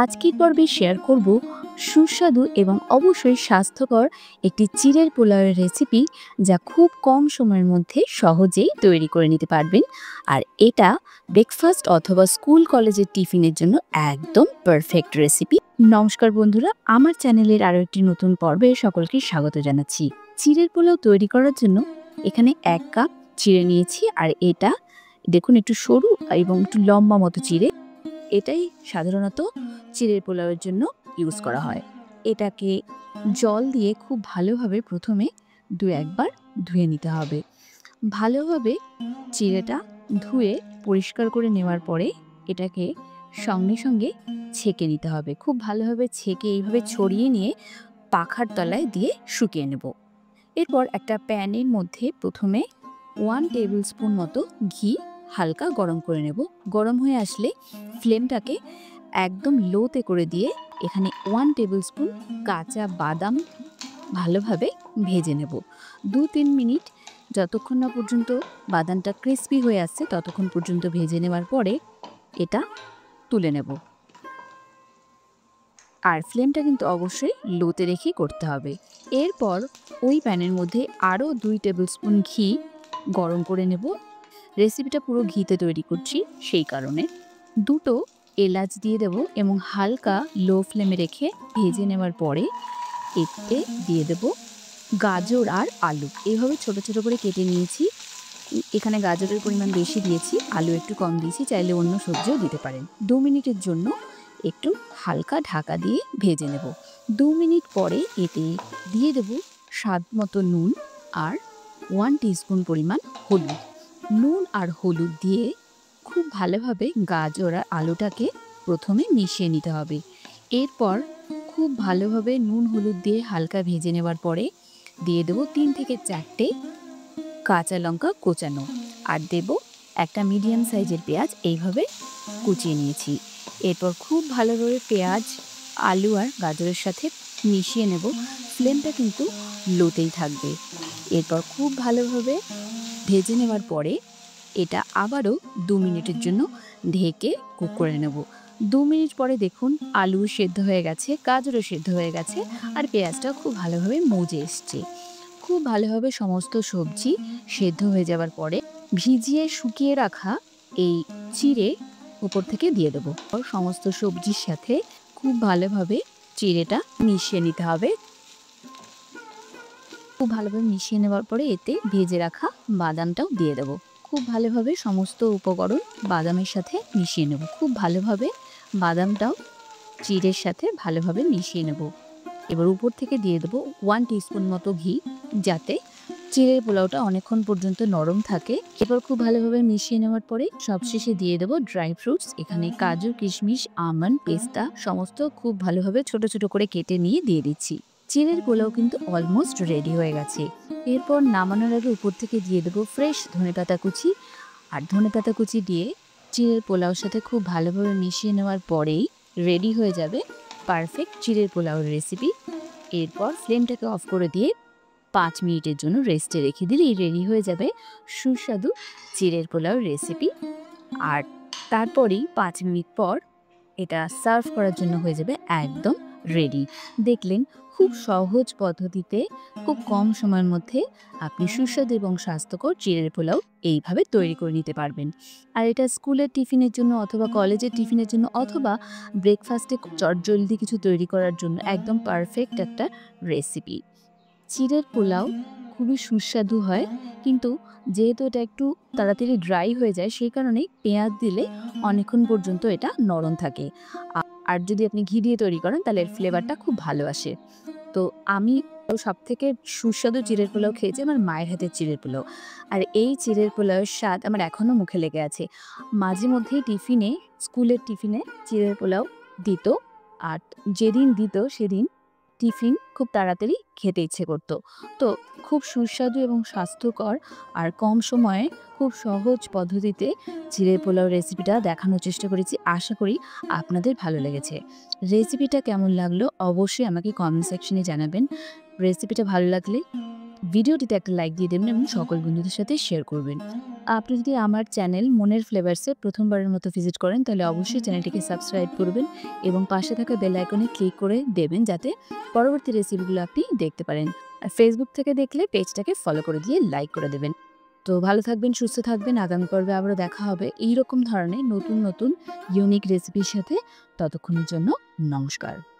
আজকের পর্বে শেয়ার করব সুস্বাদু এবং অবশ্যই স্বাস্থ্যকর একটি চিড়ের পোলাওয়ের রেসিপি, যা খুব কম সময়ের মধ্যে সহজেই তৈরি করে নিতে পারবেন। আর এটা ব্রেকফাস্ট অথবা স্কুল কলেজের টিফিনের জন্য একদম পারফেক্ট রেসিপি। নমস্কার বন্ধুরা, আমার চ্যানেলের আরও একটি নতুন পর্বে সকলকে স্বাগত জানাচ্ছি। চিড়ের পোলাও তৈরি করার জন্য এখানে 1 কাপ চিড়ে নিয়েছি। আর এটা দেখুন একটু সরু এবং একটু লম্বা মতো চিড়ে। এটাই সাধারণত চিড়ের পোলাওয়ের জন্য ইউজ করা হয়। এটাকে জল দিয়ে খুব ভালোভাবে প্রথমে 2-1 বার ধুয়ে নিতে হবে। ভালোভাবে চিড়েটা ধুয়ে পরিষ্কার করে নেওয়ার পরে এটাকে সঙ্গে সঙ্গে ছেঁকে নিতে হবে। খুব ভালোভাবে ছেঁকে এইভাবে ছড়িয়ে নিয়ে পাখার তলায় দিয়ে শুকিয়ে নেব। এরপর একটা প্যানের মধ্যে প্রথমে 1 টেবিল স্পুন মতো ঘি হালকা গরম করে নেব। গরম হয়ে আসলে ফ্লেমটাকে একদম লোতে করে দিয়ে এখানে 1 টেবিল স্পুন কাঁচা বাদাম ভালোভাবে ভেজে নেব। 2-3 মিনিট যতক্ষণ না পর্যন্ত বাদামটা ক্রিস্পি হয়ে আসছে ততক্ষণ পর্যন্ত ভেজে নেওয়ার পরে এটা তুলে নেব। আর ফ্লেমটা কিন্তু অবশ্যই লোতে রেখেই করতে হবে। এরপর ওই প্যানের মধ্যে আরও 2 টেবিল স্পুন ঘি গরম করে নেব। রেসিপিটা পুরো ঘিতে তৈরি করছি, সেই কারণে 2টো এলাচ দিয়ে দেব এবং হালকা লো ফ্লেমে রেখে ভেজে নেওয়ার পরে এতে দিয়ে দেব গাজর আর আলু। এইভাবে ছোট ছোট করে কেটে নিয়েছি। এখানে গাজরের পরিমাণ বেশি দিয়েছি, আলু একটু কম দিয়েছি, চাইলে অন্য সবজিও দিতে পারেন। 2 মিনিটের জন্য একটু হালকা ঢাকা দিয়ে ভেজে নেব। 2 মিনিট পরে এতে দিয়ে দেব স্বাদ মতো নুন আর 1 টিস্পুন পরিমাণ হলুদ। নুন আর হলুদ দিয়ে খুব ভালোভাবে গাজর আর আলুটাকে প্রথমে মিশিয়ে নিতে হবে। এরপর খুব ভালোভাবে নুন হলুদ দিয়ে হালকা ভেজে নেওয়ার পরে দিয়ে দেবো 3 থেকে 4টে কাঁচা লঙ্কা কোচানো, আর দেব একটা মিডিয়াম সাইজের পেঁয়াজ এইভাবে কুচিয়ে নিয়েছি। এরপর খুব ভালোভাবে পেঁয়াজ, আলু আর গাজরের সাথে মিশিয়ে নেব। ফ্লেমটা কিন্তু লোতেই থাকবে। এরপর খুব ভালোভাবে ভেজে নেওয়ার পরে এটা আবারও 2 মিনিটের জন্য ঢেকে কুক করে নেব। 2 মিনিট পরে দেখুন আলু সেদ্ধ হয়ে গেছে, গাজরও সেদ্ধ হয়ে গেছে, আর পেঁয়াজটাও খুব ভালোভাবে মজে এসছে। খুব ভালোভাবে সমস্ত সবজি সেদ্ধ হয়ে যাওয়ার পরে ভিজিয়ে শুকিয়ে রাখা এই চিড়ে উপর থেকে দিয়ে দেবো। সমস্ত সবজির সাথে খুব ভালোভাবে চিড়েটা মিশিয়ে নিতে হবে। খুব ভালোভাবে মিশিয়ে নেওয়ার পরে এতে ভেজে রাখা বাদামটাও দিয়ে দেবো। খুব ভালোভাবে সমস্ত উপকরণ বাদামের সাথে মিশিয়ে নেব। খুব ভালোভাবে বাদামটাও চিড়ের সাথে ভালোভাবে মিশিয়ে নেব। এবার উপর থেকে দিয়ে দেবো 1 টিস্পুন মতো ঘি, যাতে চিড়ের পোলাওটা অনেকক্ষণ পর্যন্ত নরম থাকে। এবার খুব ভালোভাবে মিশিয়ে নেওয়ার পরে সবশেষে দিয়ে দেবো ড্রাই ফ্রুটস। এখানে কাজু, কিশমিশ, আমন্ড, পেস্তা সমস্ত খুব ভালোভাবে ছোট ছোট করে কেটে নিয়ে দিয়ে দিচ্ছি। চিড়ের পোলাও কিন্তু অলমোস্ট রেডি হয়ে গেছে। এরপর নামানোর আগে উপর থেকে দিয়ে দেবো ফ্রেশ ধনেপাতা কুচি। আর ধনেপাতা কুচি দিয়ে চিড়ের পোলাওর সাথে খুব ভালোভাবে মিশিয়ে নেওয়ার পরেই রেডি হয়ে যাবে পারফেক্ট চিড়ের পোলাওর রেসিপি। এরপর ফ্লেমটাকে অফ করে দিয়ে 5 মিনিটের জন্য রেস্টে রেখে দিলেই রেডি হয়ে যাবে সুস্বাদু চিড়ের পোলাওর রেসিপি। আর তারপরেই 5 মিনিট পর এটা সার্ভ করার জন্য হয়ে যাবে একদম রেডি। দেখলেন, খুব সহজ পদ্ধতিতে খুব কম সময়ের মধ্যে আপনি সুস্বাদু এবং স্বাস্থ্যকর চিড়ের পোলাও এইভাবে তৈরি করে নিতে পারবেন। আর এটা স্কুলের টিফিনের জন্য অথবা কলেজের টিফিনের জন্য অথবা ব্রেকফাস্টে চটজলদি কিছু তৈরি করার জন্য একদম পারফেক্ট একটা রেসিপি। চিড়ের পোলাও খুবই সুস্বাদু হয়, কিন্তু যেহেতু এটা একটু তাড়াতাড়ি ড্রাই হয়ে যায় সেই কারণেই পেঁয়াজ দিলে অনেকক্ষণ পর্যন্ত এটা নরম থাকে। আর যদি আপনি ঘি দিয়ে তৈরি করেন তাহলে এর ফ্লেভারটা খুব ভালো আসে। তো আমি সবথেকে সুস্বাদু চিড়ের পোলাও খেয়েছি আমার মায়ের হাতের চিড়ের পোলাও। আর এই চিড়ের পোলাওয়ের স্বাদ আমার এখনও মুখে লেগে আছে। মাঝে মধ্যেই টিফিনে, স্কুলের টিফিনে চিড়ের পোলাও দিত। আর যেদিন দিত সেদিন টিফিন খুব তাড়াতাড়ি খেতে ইচ্ছে করতো। তো খুব সুস্বাদু এবং স্বাস্থ্যকর আর কম সময়ে খুব সহজ পদ্ধতিতে চিড়ের পোলাও রেসিপিটা দেখানোর চেষ্টা করেছি। আশা করি আপনাদের ভালো লেগেছে। রেসিপিটা কেমন লাগলো অবশ্যই আমাকে কমেন্ট সেকশনে জানাবেন। রেসিপিটা ভালো লাগলে ভিডিওটিতে একটা লাইক দিয়ে দেবেন এবং সকল বন্ধুদের সাথে শেয়ার করবেন। আপনি যদি আমার চ্যানেল মনের ফ্লেভার্সে প্রথমবারের মতো ভিজিট করেন তাহলে অবশ্যই চ্যানেলটিকে সাবস্ক্রাইব করবেন এবং পাশে থাকা বেল আইকনে ক্লিক করে দেবেন যাতে পরবর্তী রেসিপিগুলো আপনি দেখতে পারেন। আর ফেসবুক থেকে দেখলে পেজটাকে ফলো করে দিয়ে লাইক করে দেবেন। তো ভালো থাকবেন, সুস্থ থাকবেন। আগামী পর্বে আবারও দেখা হবে এইরকম ধরনের নতুন নতুন ইউনিক রেসিপির সাথে। ততক্ষণের জন্য নমস্কার।